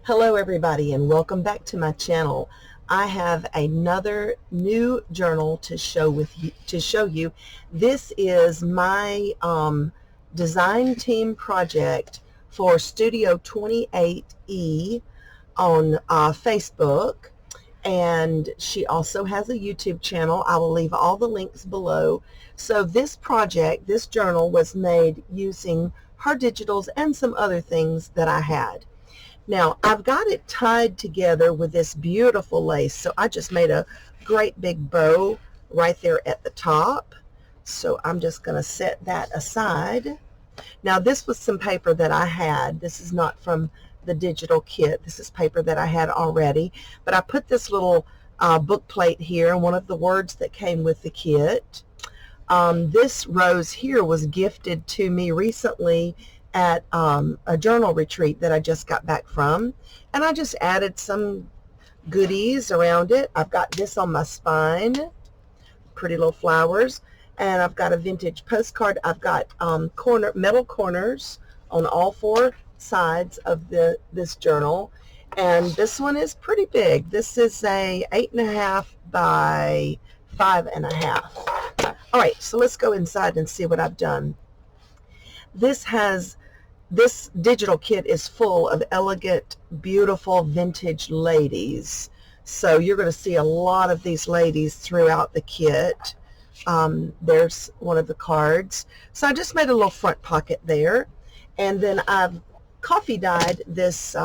Hello everybody and welcome back to my channel. I have another new journal to show you. This is my design team project for Studio 28E on Facebook, and she also has a YouTube channel. I will leave all the links below. So this project, this journal, was made using her digitals and some other things that I had. Now, I've got it tied together with this beautiful lace, so I just made a great big bow right there at the top. So I'm just going to set that aside. Now, this was some paper that I had. This is not from the digital kit. This is paper that I had already, but I put this little book plate here, one of the words that came with the kit. This rose here was gifted to me recently at a journal retreat that I just got back from, and I just added some goodies around it. I've got this on my spine, pretty little flowers, and I've got a vintage postcard. I've got metal corners on all four sides of this journal, and this one is pretty big. This is a 8.5 by 5.5. All right, so let's go inside and see what I've done. This digital kit is full of elegant, beautiful vintage ladies. So you're going to see a lot of these ladies throughout the kit. There's one of the cards. So I just made a little front pocket there. And then I've coffee dyed this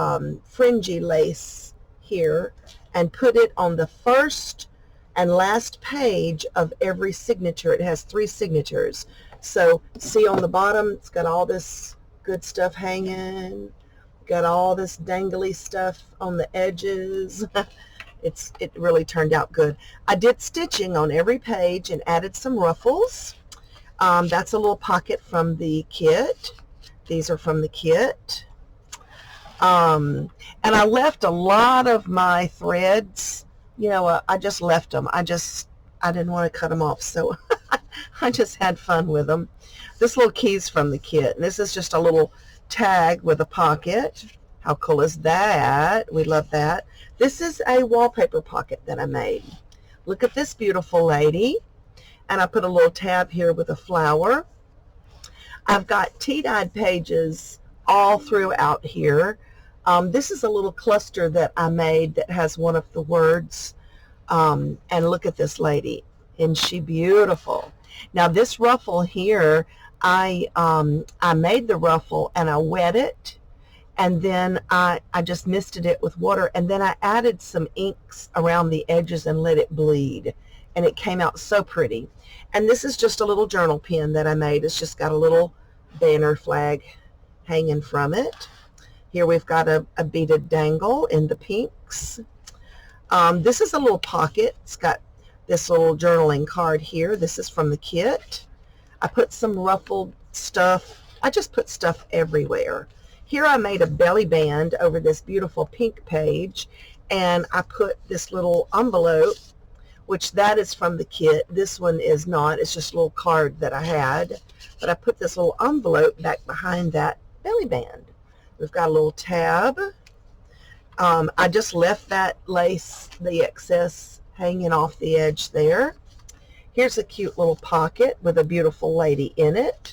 fringy lace here and put it on the first and last page of every signature. It has 3 signatures. So see on the bottom, it's got all this good stuff hanging, got all this dangly stuff on the edges. It really turned out good. I did stitching on every page and added some ruffles. That's a little pocket from the kit. These are from the kit. And I left a lot of my threads, you know, I just left them. I didn't want to cut them off, so I just had fun with them. This little key's from the kit, and this is just a little tag with a pocket. How cool is that? We love that. This is a wallpaper pocket that I made. Look at this beautiful lady. And I put a little tab here with a flower. I've got tea-dyed pages all throughout here. This is a little cluster that I made that has one of the words. And look at this lady. Isn't she beautiful? Now this ruffle here, I made the ruffle and I wet it, and then I just misted it with water, and then I added some inks around the edges and let it bleed, and it came out so pretty. And this is just a little journal pin that I made. It's just got a little banner flag hanging from it. Here we've got a beaded dangle in the pinks. This is a little pocket. It's got this little journaling card here. This is from the kit. I put some ruffled stuff. I just put stuff everywhere. Here I made a belly band over this beautiful pink page, and I put this little envelope, which that is from the kit. This one is not. It's just a little card that I had. But I put this little envelope back behind that belly band. We've got a little tab. I just left that lace, the excess, hanging off the edge there. Here's a cute little pocket with a beautiful lady in it.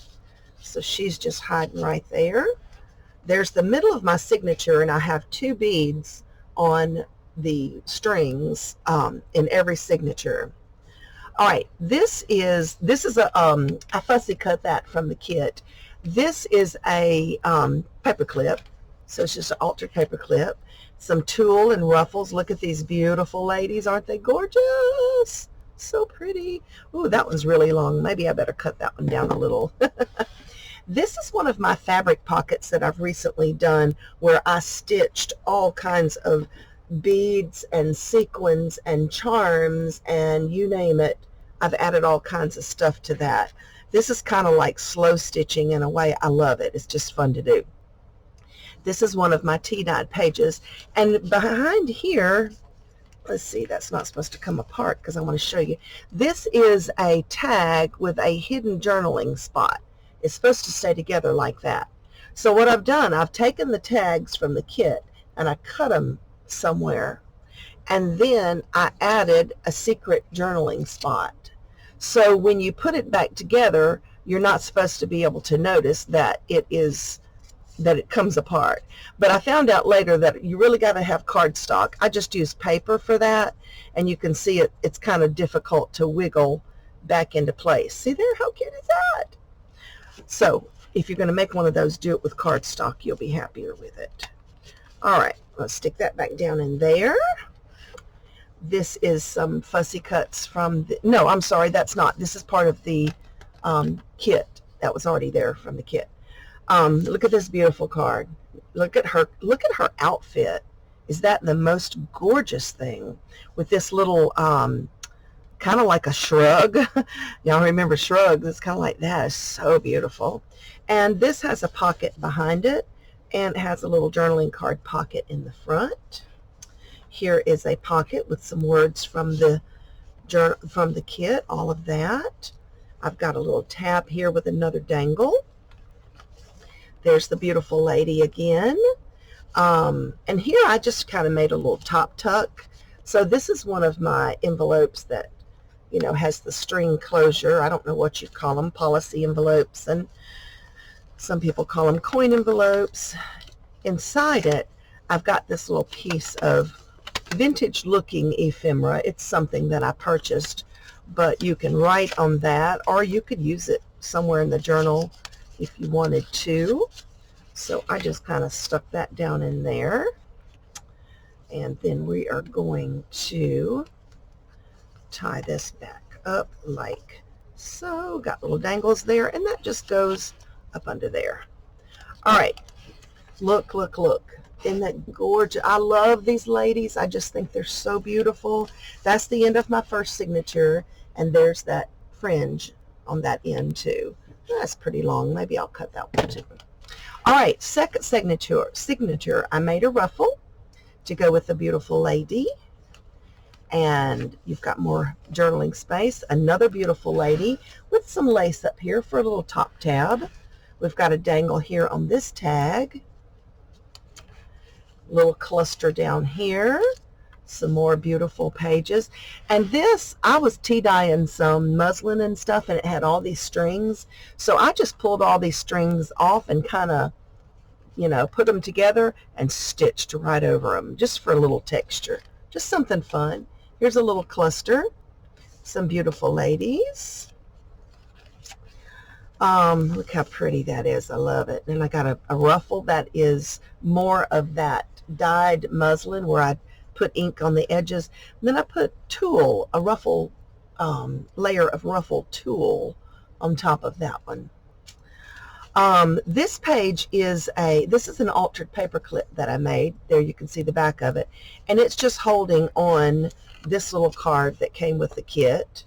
So she's just hiding right there. There's the middle of my signature, and I have 2 beads on the strings in every signature. All right, this is I fussy cut that from the kit. This is a paper clip. So it's just an altered paper clip. Some tulle and ruffles. Look at these beautiful ladies. Aren't they gorgeous? So pretty. Ooh, that one's really long. Maybe I better cut that one down a little. This is one of my fabric pockets that I've recently done, where I stitched all kinds of beads and sequins and charms and you name it. I've added all kinds of stuff to that. This is kind of like slow stitching in a way. I love it. It's just fun to do. This is one of my tea-dyed pages. And behind here, let's see, that's not supposed to come apart because I want to show you. This is a tag with a hidden journaling spot. It's supposed to stay together like that. So what I've done, I've taken the tags from the kit and I cut them somewhere. And then I added a secret journaling spot. So when you put it back together, you're not supposed to be able to notice that it comes apart. But I found out later that you really got to have cardstock. I just use paper for that, and you can see it's kind of difficult to wiggle back into place. See there? How cute is that? So if you're going to make one of those, do it with cardstock. You'll be happier with it. All right, let's stick that back down in there. This is some fussy cuts from no, I'm sorry, that's not. This is part of the kit that was already there from the kit. Look at this beautiful card. Look at her outfit. Is that the most gorgeous thing with this little kind of like a shrug? Y'all remember shrugs? It's kind of like that. It's so beautiful. And this has a pocket behind it, and it has a little journaling card pocket in the front. Here is a pocket with some words from the kit, all of that. I've got a little tab here with another dangle. There's the beautiful lady again. And here I just kind of made a little top tuck. So this is one of my envelopes that, you know, has the string closure. I don't know what you call them, policy envelopes, and some people call them coin envelopes. Inside it, I've got this little piece of vintage looking ephemera. It's something that I purchased, but you can write on that, or you could use it somewhere in the journal if you wanted to. So I just kind of stuck that down in there, and then we are going to tie this back up like so. Got little dangles there, and that just goes up under there. All right, look, look, look. Isn't that gorgeous? I love these ladies. I just think they're so beautiful. That's the end of my first signature, and there's that fringe on that end too. That's pretty long. Maybe I'll cut that one too. All right, second signature. I made a ruffle to go with the beautiful lady, and you've got more journaling space. Another beautiful lady with some lace up here for a little top tab. We've got a dangle here on this tag. Little cluster down here, some more beautiful pages. And this, I was tea-dyeing some muslin and stuff, and it had all these strings, so I just pulled all these strings off and kind of, you know, put them together and stitched right over them just for a little texture, just something fun. Here's a little cluster, some beautiful ladies. Look how pretty that is. I love it. And I got a ruffle that is more of that dyed muslin where I put ink on the edges. And then I put tulle, a ruffle layer of ruffle tulle on top of that one. This page is this is an altered paper clip that I made. There you can see the back of it. And it's just holding on this little card that came with the kit.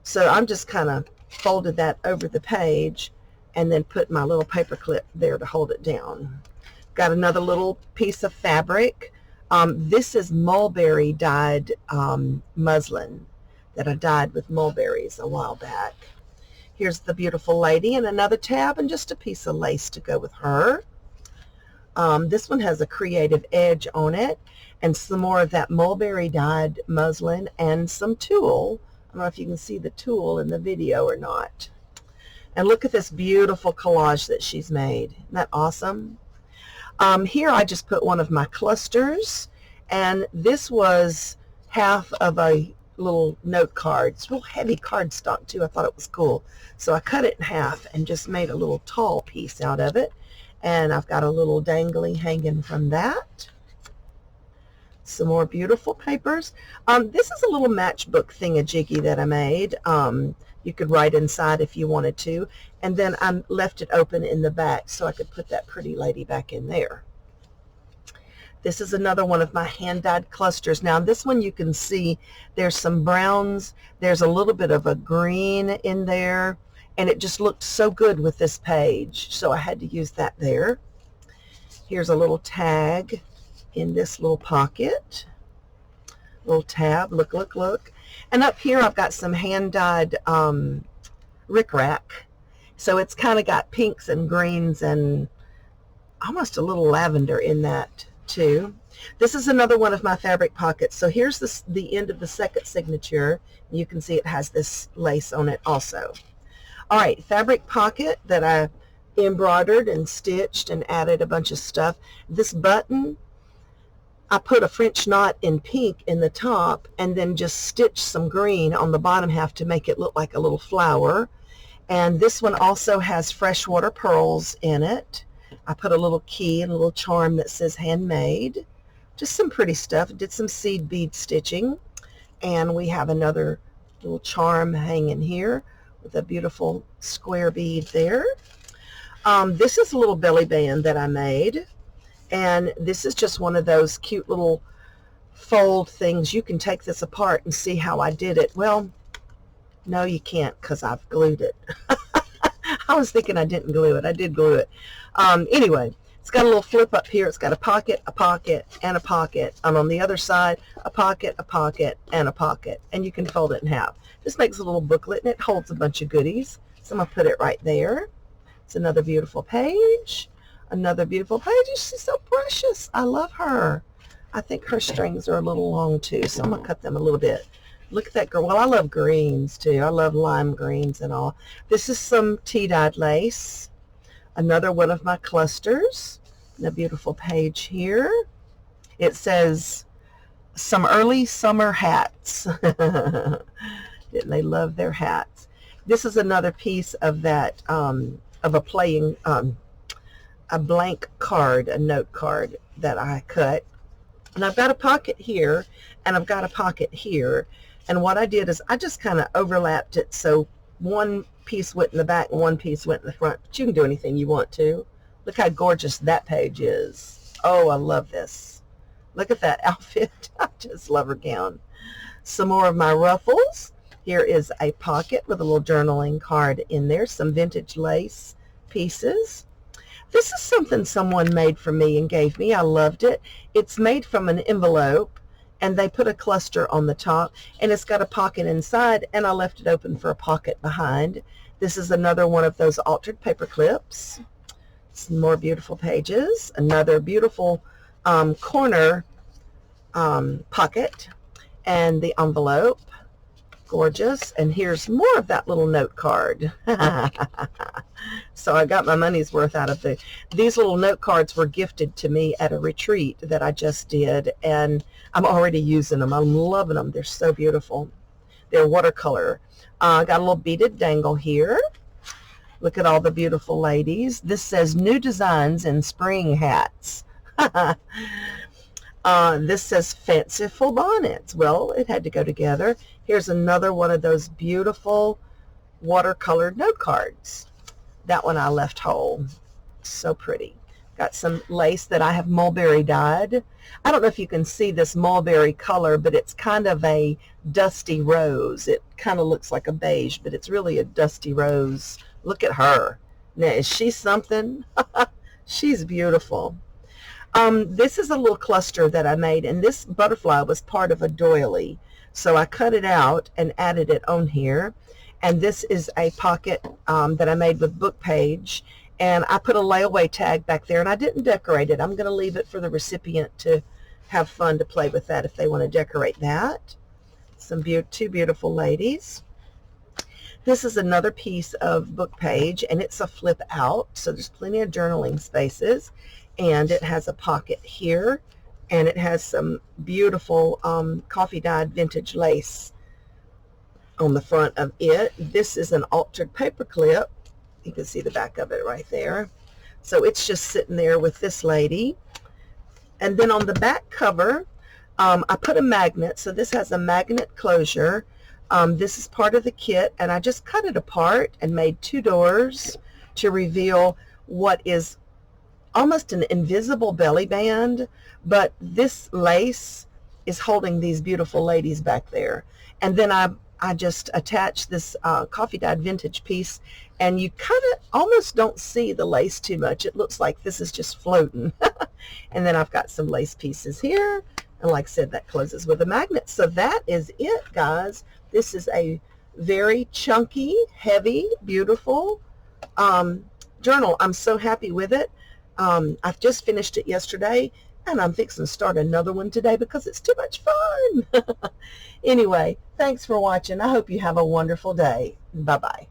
So I'm just kind of folded that over the page and then put my little paper clip there to hold it down. Got another little piece of fabric. This is mulberry dyed muslin that I dyed with mulberries a while back. Here's the beautiful lady and another tab and just a piece of lace to go with her. This one has a creative edge on it and some more of that mulberry dyed muslin and some tulle. I don't know if you can see the tulle in the video or not. And look at this beautiful collage that she's made. Isn't that awesome? Here I just put one of my clusters, and this was half of a little note card. It's real heavy cardstock too. I thought it was cool. So I cut it in half and just made a little tall piece out of it. And I've got a little dangly hanging from that. Some more beautiful papers. This is a little matchbook thingamajiggy that I made. You could write inside if you wanted to. And then I left it open in the back so I could put that pretty lady back in there. This is another one of my hand-dyed clusters. Now this one you can see there's some browns. There's a little bit of a green in there. And it just looked so good with this page. So I had to use that there. Here's a little tag in this little pocket. Little tab. Look, look, look. And up here I've got some hand-dyed rickrack. So it's kind of got pinks and greens and almost a little lavender in that too. This is another one of my fabric pockets. So here's the end of the second signature. You can see it has this lace on it also. All right, fabric pocket that I embroidered and stitched and added a bunch of stuff. This button, I put a French knot in pink in the top and then just stitched some green on the bottom half to make it look like a little flower. And this one also has freshwater pearls in it. I put a little key and a little charm that says handmade. Just some pretty stuff. Did some seed bead stitching. And we have another little charm hanging here with a beautiful square bead there. This is a little belly band that I made. And this is just one of those cute little fold things. You can take this apart and see how I did it. Well, no, you can't because I've glued it. I was thinking I didn't glue it. I did glue it. Anyway, it's got a little flip up here. It's got a pocket, and a pocket. And on the other side, a pocket, and a pocket. And you can fold it in half. This makes a little booklet, and it holds a bunch of goodies. So I'm going to put it right there. It's another beautiful page. Another beautiful page. She's so precious. I love her. I think her strings are a little long, too. So I'm going to cut them a little bit. Look at that girl. Well, I love greens, too. I love lime greens and all. This is some tea-dyed lace. Another one of my clusters. And a beautiful page here. It says, some early summer hats. Didn't they love their hats? This is another piece of that, of a playing, a blank card, a note card that I cut. And I've got a pocket here, and I've got a pocket here. And what I did is I just kind of overlapped it so one piece went in the back and one piece went in the front. But you can do anything you want to. Look how gorgeous that page is. Oh, I love this. Look at that outfit. I just love her gown. Some more of my ruffles. Here is a pocket with a little journaling card in there. Some vintage lace pieces. This is something someone made for me and gave me. I loved it. It's made from an envelope, and they put a cluster on the top, and it's got a pocket inside, and I left it open for a pocket behind. This is another one of those altered paper clips. Some more beautiful pages. Another beautiful corner pocket, and the envelope. Gorgeous. And here's more of that little note card. So I got my money's worth out of these little note cards were gifted to me at a retreat that I just did, and I'm already using them. I'm loving them. They're so beautiful. They're watercolor. Got a little beaded dangle here. Look at all the beautiful ladies. This says new designs in spring hats. This says fanciful bonnets. Well, it had to go together. Here's another one of those beautiful watercolored note cards. That one I left whole. So pretty. Got some lace that I have mulberry dyed. I don't know if you can see this mulberry color, but it's kind of a dusty rose. It kind of looks like a beige, but it's really a dusty rose. Look at her. Now, is she something? She's beautiful. This is a little cluster that I made, and this butterfly was part of a doily. So I cut it out and added it on here. And this is a pocket that I made with book page. And I put a layaway tag back there, and I didn't decorate it. I'm going to leave it for the recipient to have fun to play with that if they want to decorate that. Two beautiful ladies. This is another piece of book page, and it's a flip out, so there's plenty of journaling spaces. And it has a pocket here, and it has some beautiful coffee dyed vintage lace on the front of it. This is an altered paper clip. You can see the back of it right there. So it's just sitting there with this lady. And then on the back cover, I put a magnet. So this has a magnet closure. This is part of the kit, and I just cut it apart and made two doors to reveal what is almost an invisible belly band, but this lace is holding these beautiful ladies back there. And then I just attached this coffee dyed vintage piece, and you kind of almost don't see the lace too much. It looks like this is just floating. And then I've got some lace pieces here, and like I said, that closes with a magnet. So that is it, guys. This is a very chunky, heavy, beautiful journal. I'm so happy with it. I've just finished it yesterday. And I'm fixing to start another one today because it's too much fun. Anyway, thanks for watching. I hope you have a wonderful day. Bye-bye.